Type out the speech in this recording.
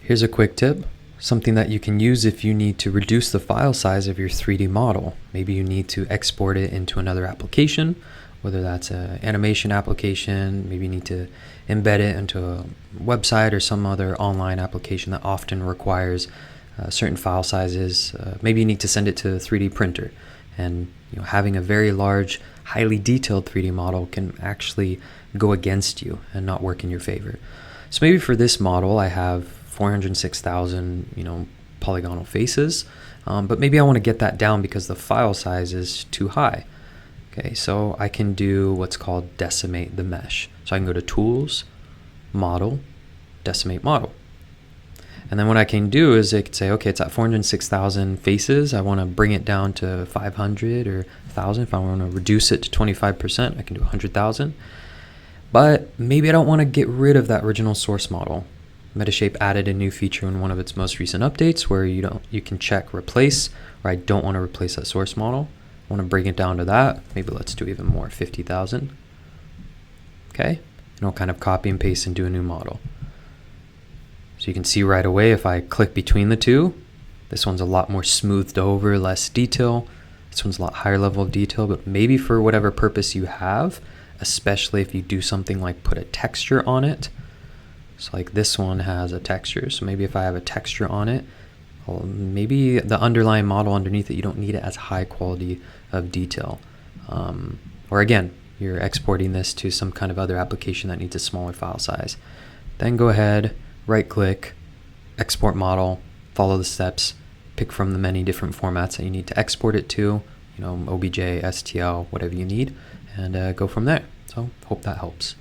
Here's a quick tip, something that you can use if you need to reduce the file size of your 3D model. Maybe you need to export it into another application, whether that's an animation application, maybe you need to embed it into a website or some other online application that often requires certain file sizes. Maybe you need to send it to a 3D printer, and having a very large, highly detailed 3D model can actually go against you and not work in your favor. So maybe for this model I have 406,000 polygonal faces, but maybe I want to get that down because the file size is too high. Okay, so I can do what's called decimate the mesh. So I can go to Tools, Model, Decimate Model. And then what I can do is I could say, okay, it's at 406,000 faces. I want to bring it down to 500 or 1,000. If I want to reduce it to 25%, I can do 100,000. But maybe I don't want to get rid of that original source model. Metashape added a new feature in one of its most recent updates where you can check replace, or I don't want to replace that source model. I want to bring it down to that. Maybe let's do even more, 50,000. Okay, and I'll kind of copy and paste and do a new model. So you can see right away if I click between the two, this one's a lot more smoothed over, less detail. This one's a lot higher level of detail, but maybe for whatever purpose you have, especially if you do something like put a texture on it. So like this one has a texture, so maybe if I have a texture on it, well, maybe the underlying model underneath it, you don't need it as high quality of detail. Or again, you're exporting this to some kind of other application that needs a smaller file size. Then go ahead, right click, export model, follow the steps, pick from the many different formats that you need to export it to, OBJ, STL, whatever you need, and go from there. So hope that helps.